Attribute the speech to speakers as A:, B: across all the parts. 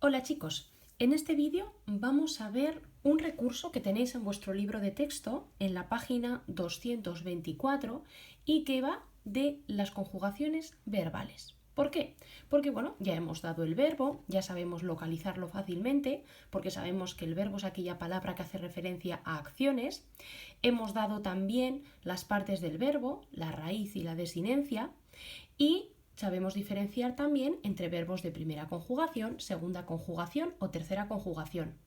A: Hola chicos, en este vídeo vamos a ver un recurso que tenéis en vuestro libro de texto en la página 224 y que va de las conjugaciones verbales. ¿Por qué? Porque ya hemos dado el verbo, ya sabemos localizarlo fácilmente, porque sabemos que el verbo es aquella palabra que hace referencia a acciones. Hemos dado también las partes del verbo, la raíz y la desinencia, y sabemos diferenciar también entre verbos de primera conjugación, segunda conjugación o tercera conjugación.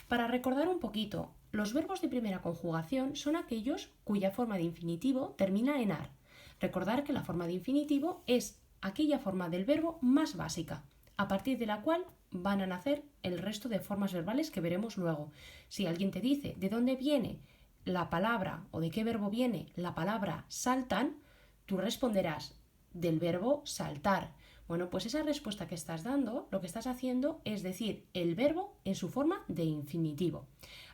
A: Para recordar un poquito, los verbos de primera conjugación son aquellos cuya forma de infinitivo termina en ar. Recordar que la forma de infinitivo es aquella forma del verbo más básica, a partir de la cual van a nacer el resto de formas verbales que veremos luego. Si alguien te dice de dónde viene la palabra o de qué verbo viene la palabra saltan, tú responderás del verbo saltar. Bueno, pues esa respuesta que estás dando, lo que estás haciendo es decir el verbo en su forma de infinitivo.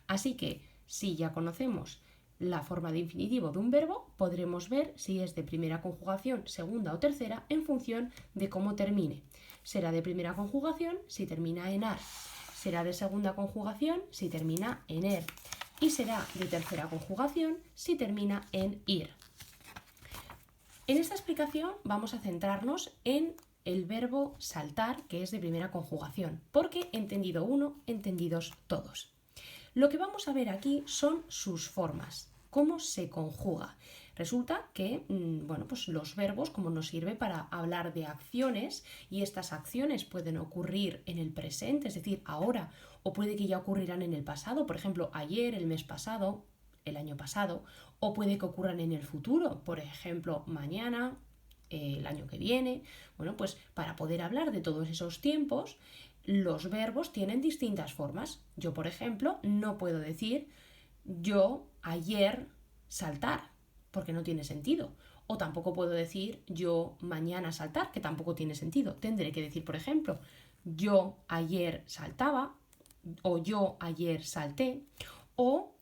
A: Así que, si ya conocemos la forma de infinitivo de un verbo, podremos ver si es de primera conjugación, segunda o tercera, en función de cómo termine. Será de primera conjugación si termina en ar, será de segunda conjugación si termina en er, y será de tercera conjugación si termina en ir. En esta explicación vamos a centrarnos en el verbo saltar, que es de primera conjugación, porque entendido uno, entendidos todos. Lo que vamos a ver aquí son sus formas, cómo se conjuga. Resulta que pues los verbos, como nos sirve para hablar de acciones, y estas acciones pueden ocurrir en el presente, es decir, ahora, o puede que ya ocurrirán en el pasado, por ejemplo, ayer, el mes pasado, el año pasado, o puede que ocurran en el futuro, por ejemplo, mañana, el año que viene. Bueno, pues para poder hablar de todos esos tiempos, los verbos tienen distintas formas. Yo, por ejemplo, no puedo decir yo ayer saltar, porque no tiene sentido. O tampoco puedo decir yo mañana saltar, que tampoco tiene sentido. Tendré que decir, por ejemplo, yo ayer saltaba, o yo ayer salté, o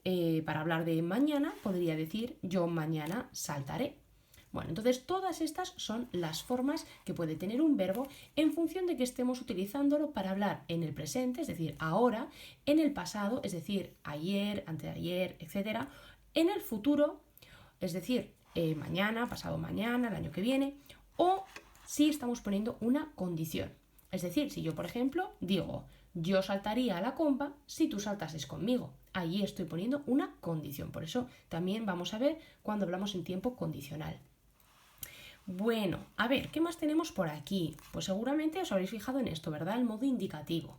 A: para hablar de mañana podría decir yo mañana saltaré. Bueno, entonces todas estas son las formas que puede tener un verbo en función de que estemos utilizándolo para hablar en el presente, es decir, ahora, en el pasado, es decir, ayer, anteayer, etc., en el futuro, es decir, mañana, pasado mañana, el año que viene, o si estamos poniendo una condición. Es decir, si yo, por ejemplo, digo, yo saltaría a la comba si tú saltases conmigo. Allí estoy poniendo una condición. Por eso también vamos a ver cuando hablamos en tiempo condicional. Bueno, a ver, ¿qué más tenemos por aquí? Pues seguramente os habréis fijado en esto, ¿verdad? El modo indicativo.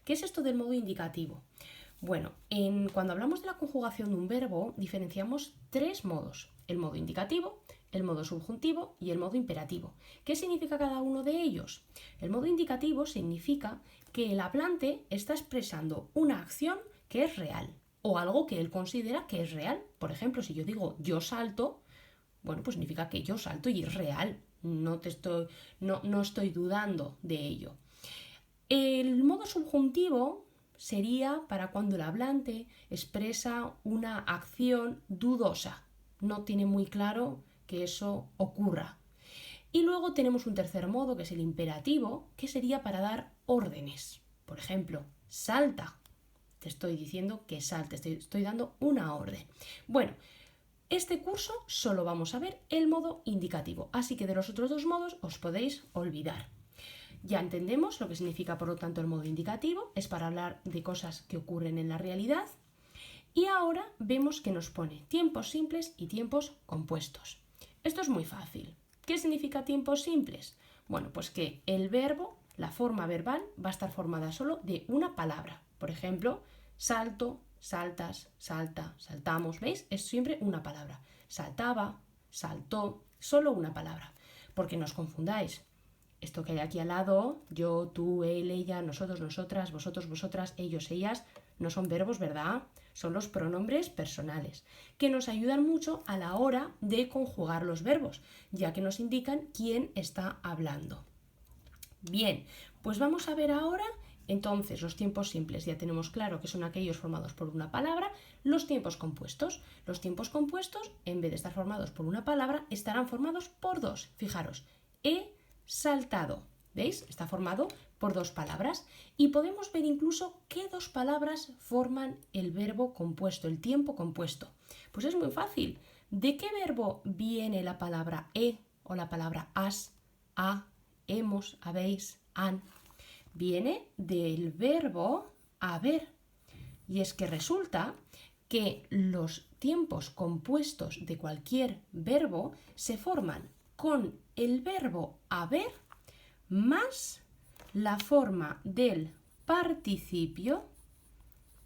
A: ¿Qué es esto del modo indicativo? Bueno, cuando hablamos de la conjugación de un verbo, diferenciamos tres modos. El modo indicativo, el modo subjuntivo y el modo imperativo. ¿Qué significa cada uno de ellos? El modo indicativo significa que el hablante está expresando una acción que es real o algo que él considera que es real. Por ejemplo, si yo digo yo salto, bueno, pues significa que yo salto y es real. No estoy dudando de ello. El modo subjuntivo sería para cuando el hablante expresa una acción dudosa. No tiene muy claro que eso ocurra. Y luego tenemos un tercer modo, que es el imperativo, que sería para dar órdenes. Por ejemplo, salta. Te estoy diciendo que saltes, te estoy dando una orden. Bueno, este curso solo vamos a ver el modo indicativo, así que de los otros dos modos os podéis olvidar. Ya entendemos lo que significa, por lo tanto, el modo indicativo, es para hablar de cosas que ocurren en la realidad. Y ahora vemos que nos pone tiempos simples y tiempos compuestos. Esto es muy fácil. ¿Qué significa tiempos simples? Bueno, pues que el verbo, la forma verbal, va a estar formada solo de una palabra. Por ejemplo, salto, saltas, salta, saltamos. ¿Veis? Es siempre una palabra. Saltaba, saltó, solo una palabra. Porque no os confundáis. Esto que hay aquí al lado, yo, tú, él, ella, nosotros, nosotras, vosotros, vosotras, ellos, ellas, no son verbos, ¿verdad? Son los pronombres personales, que nos ayudan mucho a la hora de conjugar los verbos, ya que nos indican quién está hablando. Bien, pues vamos a ver ahora entonces los tiempos simples. Ya tenemos claro que son aquellos formados por una palabra. Los tiempos compuestos. Los tiempos compuestos, en vez de estar formados por una palabra, estarán formados por dos. Fijaros, he saltado. ¿Veis? Está formado por dos palabras y podemos ver incluso qué dos palabras forman el verbo compuesto, el tiempo compuesto. Pues es muy fácil. ¿De qué verbo viene la palabra o la palabra has, ha, hemos, habéis, han? Viene del verbo haber. Y es que resulta que los tiempos compuestos de cualquier verbo se forman con el verbo haber más la forma del participio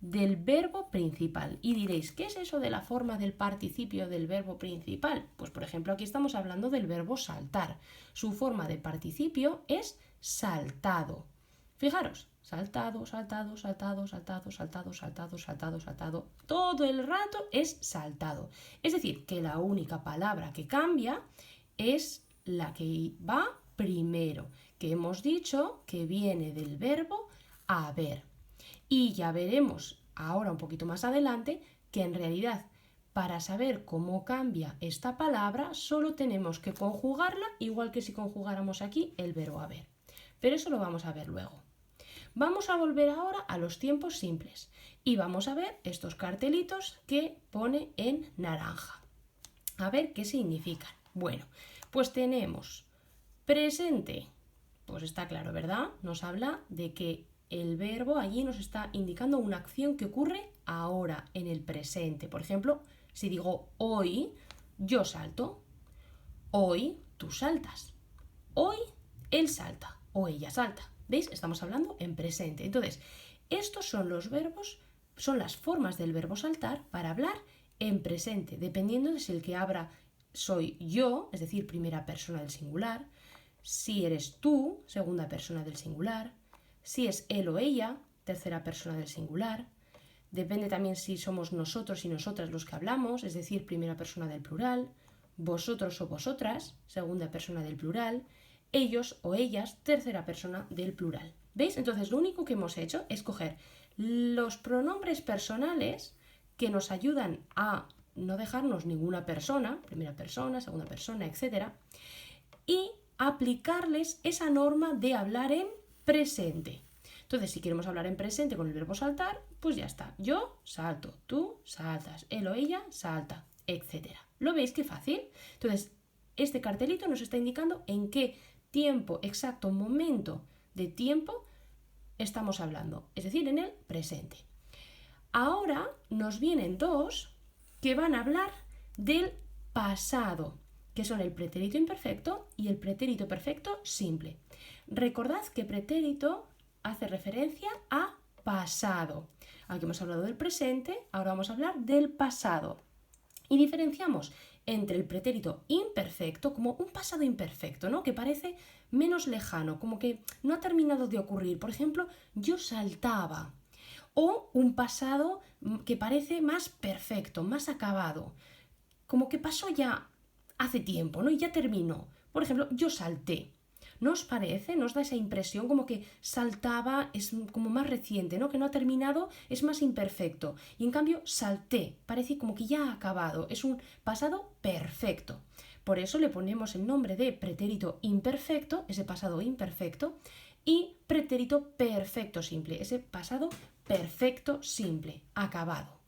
A: del verbo principal. Y diréis, ¿qué es eso de la forma del participio del verbo principal? Pues por ejemplo, aquí estamos hablando del verbo saltar. Su forma de participio es saltado. Fijaros, saltado, saltado, saltado, saltado, saltado, saltado, saltado, saltado. Todo el rato es saltado. Es decir, que la única palabra que cambia es la que va primero, que hemos dicho que viene del verbo haber. Y ya veremos ahora un poquito más adelante que en realidad para saber cómo cambia esta palabra solo tenemos que conjugarla igual que si conjugáramos aquí el verbo haber. Pero eso lo vamos a ver luego. Vamos a volver ahora a los tiempos simples y vamos a ver estos cartelitos que pone en naranja. A ver qué significan. Bueno, pues tenemos presente. Pues está claro, ¿verdad? Nos habla de que el verbo allí nos está indicando una acción que ocurre ahora, en el presente. Por ejemplo, si digo hoy, yo salto. Hoy tú saltas. Hoy él salta o ella salta. ¿Veis? Estamos hablando en presente. Entonces, estos son los verbos, son las formas del verbo saltar para hablar en presente, dependiendo de si el que habla soy yo, es decir, primera persona del singular, si eres tú, segunda persona del singular, si es él o ella, tercera persona del singular. Depende también si somos nosotros y nosotras los que hablamos, es decir, primera persona del plural, vosotros o vosotras, segunda persona del plural, ellos o ellas, tercera persona del plural. ¿Veis? Entonces lo único que hemos hecho es coger los pronombres personales que nos ayudan a no dejarnos ninguna persona, primera persona, segunda persona, etc. y aplicarles esa norma de hablar en presente. Entonces, si queremos hablar en presente con el verbo saltar, pues ya está. Yo salto, tú saltas, él o ella salta, etc. ¿Lo veis qué fácil? Entonces, este cartelito nos está indicando en qué tiempo exacto, momento de tiempo estamos hablando, es decir, en el presente. Ahora nos vienen dos que van a hablar del pasado, que son el pretérito imperfecto y el pretérito perfecto simple. Recordad que pretérito hace referencia a pasado. Aquí hemos hablado del presente, ahora vamos a hablar del pasado. Y diferenciamos entre el pretérito imperfecto, como un pasado imperfecto, ¿no? Que parece menos lejano, como que no ha terminado de ocurrir. Por ejemplo, yo saltaba. O un pasado que parece más perfecto, más acabado, como que pasó ya hace tiempo, ¿no? Y ya terminó. Por ejemplo, yo salté. ¿No os parece? ¿Nos da esa impresión como que saltaba es como más reciente, ¿no? Que no ha terminado, es más imperfecto. Y en cambio, salté, parece como que ya ha acabado, es un pasado perfecto. Por eso le ponemos el nombre de pretérito imperfecto, ese pasado imperfecto, y pretérito perfecto simple, ese pasado perfecto simple, acabado.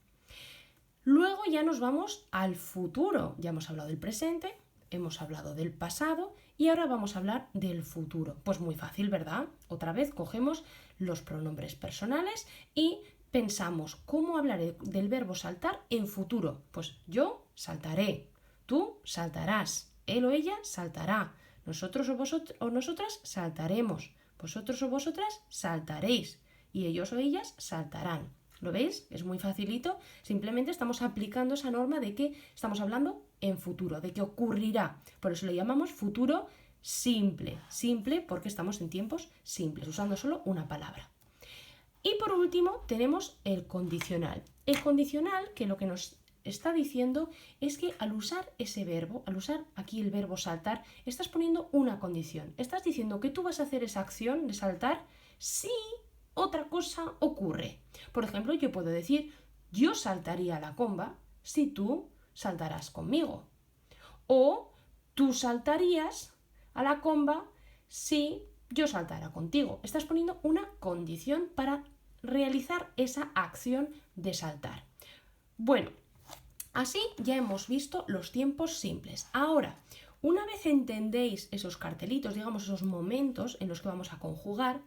A: Luego ya nos vamos al futuro. Ya hemos hablado del presente, hemos hablado del pasado y ahora vamos a hablar del futuro. Pues muy fácil, ¿verdad? Otra vez cogemos los pronombres personales y pensamos cómo hablaré del verbo saltar en futuro. Pues yo saltaré, tú saltarás, él o ella saltará, nosotros o nosotras saltaremos, vosotros o vosotras saltaréis y ellos o ellas saltarán. ¿Lo veis? Es muy facilito. Simplemente estamos aplicando esa norma de que estamos hablando en futuro, de que ocurrirá. Por eso le llamamos futuro simple. Simple porque estamos en tiempos simples, usando solo una palabra. Y por último tenemos el condicional. El condicional, que lo que nos está diciendo es que al usar ese verbo, al usar aquí el verbo saltar, estás poniendo una condición. Estás diciendo que tú vas a hacer esa acción de saltar si otra cosa ocurre. Por ejemplo, yo puedo decir, yo saltaría a la comba si tú saltarás conmigo. O tú saltarías a la comba si yo saltara contigo. Estás poniendo una condición para realizar esa acción de saltar. Bueno, así ya hemos visto los tiempos simples. Ahora, una vez entendéis esos cartelitos, digamos esos momentos en los que vamos a conjugar,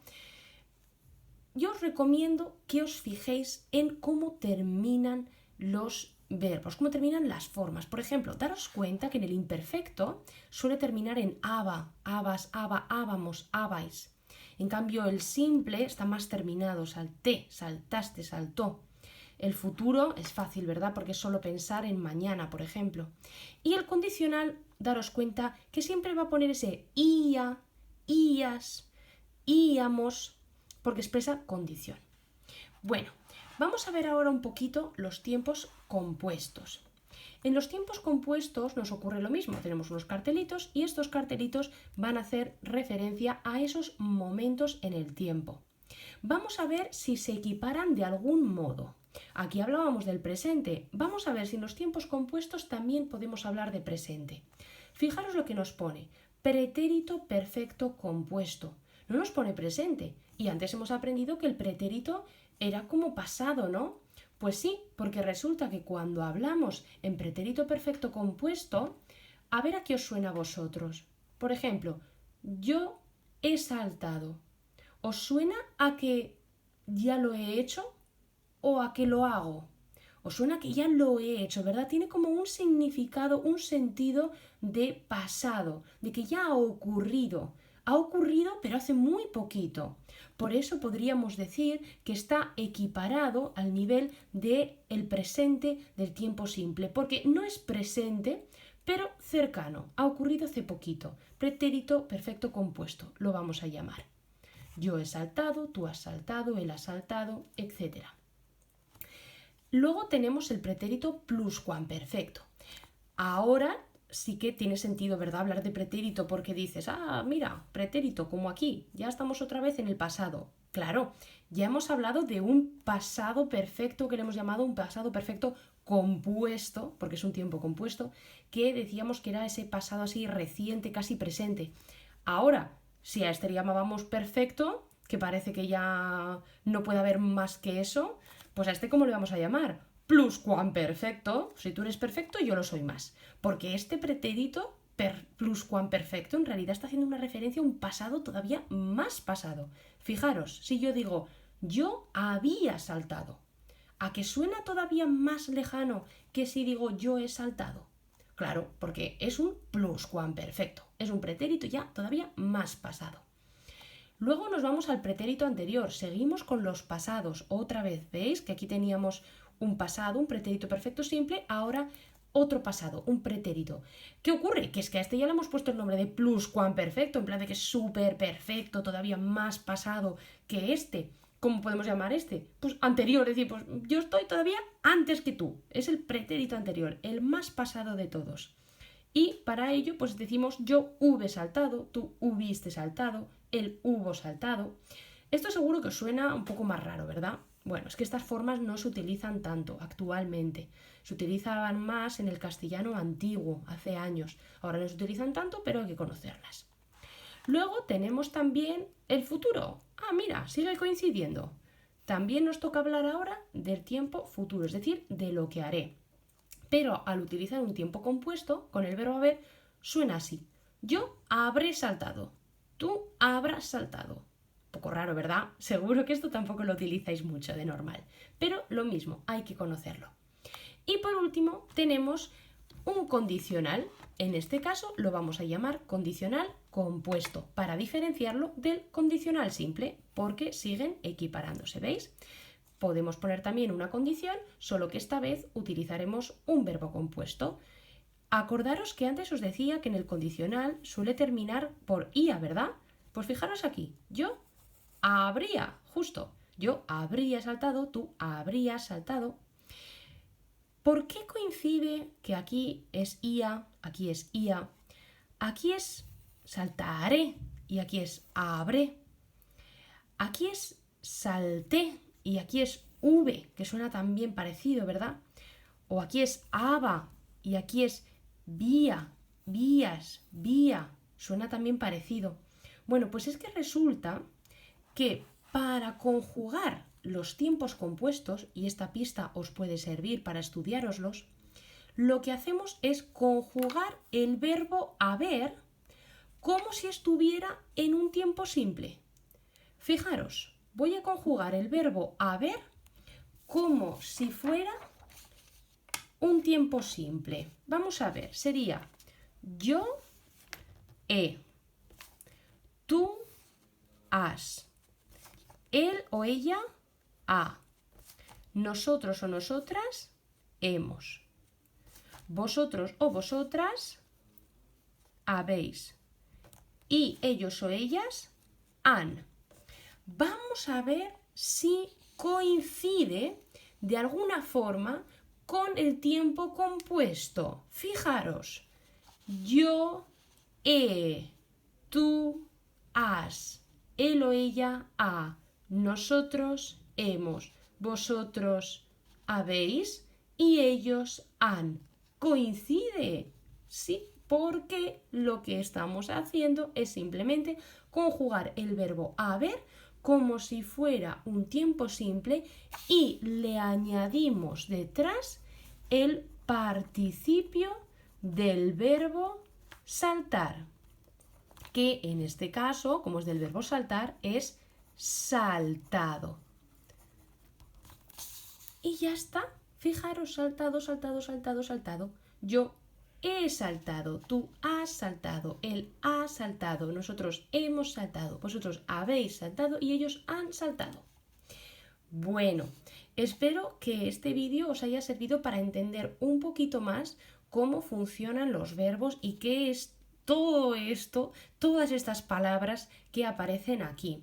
A: yo os recomiendo que os fijéis en cómo terminan los verbos, cómo terminan las formas. Por ejemplo, daros cuenta que en el imperfecto suele terminar en aba, abas, aba, ábamos, abais. En cambio, el simple está más terminado, salté, saltaste, saltó. El futuro es fácil, ¿verdad? Porque es solo pensar en mañana, por ejemplo. Y el condicional, daros cuenta que siempre va a poner ese ia, ías, íamos, porque expresa condición. Bueno, vamos a ver ahora un poquito los tiempos compuestos. En los tiempos compuestos nos ocurre lo mismo, tenemos unos cartelitos y estos cartelitos van a hacer referencia a esos momentos en el tiempo. Vamos a ver si se equiparan de algún modo. Aquí hablábamos del presente, vamos a ver si en los tiempos compuestos también podemos hablar de presente. Fijaros lo que nos pone, pretérito perfecto compuesto. No nos pone presente y antes hemos aprendido que el pretérito era como pasado, ¿no? Pues sí, porque resulta que cuando hablamos en pretérito perfecto compuesto, a ver a qué os suena a vosotros. Por ejemplo, yo he saltado. ¿Os suena a que ya lo he hecho o a que lo hago? Os suena que ya lo he hecho, ¿verdad? Tiene como un significado, un sentido de pasado, de que ya ha ocurrido. Ha ocurrido, pero hace muy poquito. Por eso podríamos decir que está equiparado al nivel del presente del tiempo simple, porque no es presente, pero cercano. Ha ocurrido hace poquito. Pretérito perfecto compuesto, lo vamos a llamar. Yo he saltado, tú has saltado, él ha saltado, etc. Luego tenemos el pretérito pluscuamperfecto. Ahora sí que tiene sentido, ¿verdad?, hablar de pretérito porque dices, mira, pretérito, como aquí, ya estamos otra vez en el pasado. Claro, ya hemos hablado de un pasado perfecto que le hemos llamado un pasado perfecto compuesto, porque es un tiempo compuesto, que decíamos que era ese pasado así reciente, casi presente. Ahora, si a este le llamábamos perfecto, que parece que ya no puede haber más que eso, pues a este ¿cómo le vamos a llamar? Pluscuamperfecto. Si tú eres perfecto, yo lo soy más. Porque este pretérito pluscuamperfecto en realidad está haciendo una referencia a un pasado todavía más pasado. Fijaros, si yo digo yo había saltado, ¿a que suena todavía más lejano que si digo yo he saltado? Claro, porque es un pluscuamperfecto. Es un pretérito ya todavía más pasado. Luego nos vamos al pretérito anterior, seguimos con los pasados. Otra vez, ¿veis? Que aquí teníamos un pasado, un pretérito perfecto simple, ahora otro pasado, un pretérito. ¿Qué ocurre? Que es que a este ya le hemos puesto el nombre de pluscuamperfecto, en plan de que es súper perfecto, todavía más pasado que este. ¿Cómo podemos llamar este? Pues anterior, es decir, pues yo estoy todavía antes que tú. Es el pretérito anterior, el más pasado de todos. Y para ello, pues decimos yo hube saltado, tú hubiste saltado, él hubo saltado. Esto seguro que os suena un poco más raro, ¿verdad? Bueno, es que estas formas no se utilizan tanto actualmente. Se utilizaban más en el castellano antiguo, hace años. Ahora no se utilizan tanto, pero hay que conocerlas. Luego tenemos también el futuro. Mira, sigue coincidiendo. También nos toca hablar ahora del tiempo futuro, es decir, de lo que haré. Pero al utilizar un tiempo compuesto, con el verbo haber, suena así. Yo habré saltado. Tú habrás saltado. Un poco raro, ¿verdad? Seguro que esto tampoco lo utilizáis mucho de normal. Pero lo mismo, hay que conocerlo. Y por último, tenemos un condicional. En este caso lo vamos a llamar condicional compuesto, para diferenciarlo del condicional simple, porque siguen equiparándose, ¿veis? Podemos poner también una condición, solo que esta vez utilizaremos un verbo compuesto. Acordaros que antes os decía que en el condicional suele terminar por ia, ¿verdad? Pues fijaros aquí, yo habría, justo, yo habría saltado, tú habrías saltado. ¿Por qué coincide que aquí es ia, aquí es ia, aquí es saltaré y aquí es habré? Aquí es salté y aquí es V, que suena también parecido, ¿verdad? O aquí es aba y aquí es vía, vías, vía, suena también parecido. Bueno, pues es que resulta que para conjugar los tiempos compuestos, y esta pista os puede servir para estudiároslos, lo que hacemos es conjugar el verbo haber como si estuviera en un tiempo simple. Fijaros, voy a conjugar el verbo haber como si fuera un tiempo simple. Vamos a ver, sería yo he, tú has, él o ella ha, nosotros o nosotras hemos, vosotros o vosotras habéis y ellos o ellas han. Vamos a ver si coincide de alguna forma con el tiempo compuesto. Fijaros, yo he, tú has, él o ella ha, nosotros hemos, vosotros habéis y ellos han. ¿Coincide? Sí, porque lo que estamos haciendo es simplemente conjugar el verbo haber como si fuera un tiempo simple y le añadimos detrás el participio del verbo saltar, que en este caso, como es del verbo saltar, es saltado. Y ya está. Fijaros, saltado, saltado, saltado, saltado. Yo he saltado, tú has saltado, él ha saltado, nosotros hemos saltado, vosotros habéis saltado y ellos han saltado. Bueno, espero que este vídeo os haya servido para entender un poquito más cómo funcionan los verbos y qué es todo esto, todas estas palabras que aparecen aquí.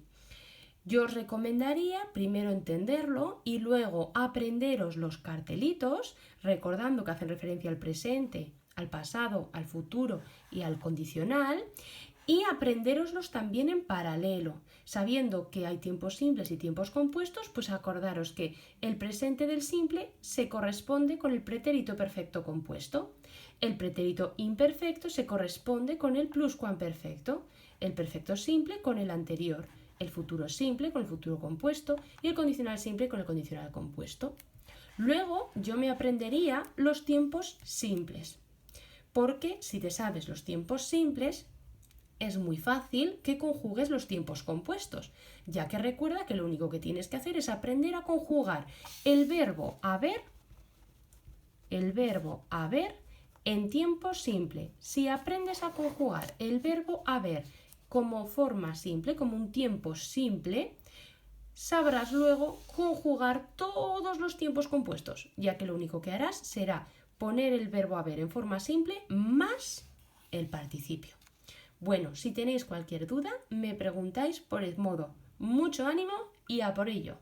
A: Yo os recomendaría primero entenderlo y luego aprenderos los cartelitos, recordando que hacen referencia al presente, al pasado, al futuro y al condicional, y aprenderoslos también en paralelo, sabiendo que hay tiempos simples y tiempos compuestos, pues acordaros que el presente del simple se corresponde con el pretérito perfecto compuesto, el pretérito imperfecto se corresponde con el pluscuamperfecto, el perfecto simple con el anterior, el futuro simple con el futuro compuesto y el condicional simple con el condicional compuesto. Luego yo me aprendería los tiempos simples, porque si te sabes los tiempos simples, es muy fácil que conjugues los tiempos compuestos, ya que recuerda que lo único que tienes que hacer es aprender a conjugar el verbo haber en tiempo simple. Si aprendes a conjugar el verbo haber como forma simple, como un tiempo simple, sabrás luego conjugar todos los tiempos compuestos, ya que lo único que harás será poner el verbo haber en forma simple más el participio. Bueno, si tenéis cualquier duda, me preguntáis por el modo. Mucho ánimo y a por ello.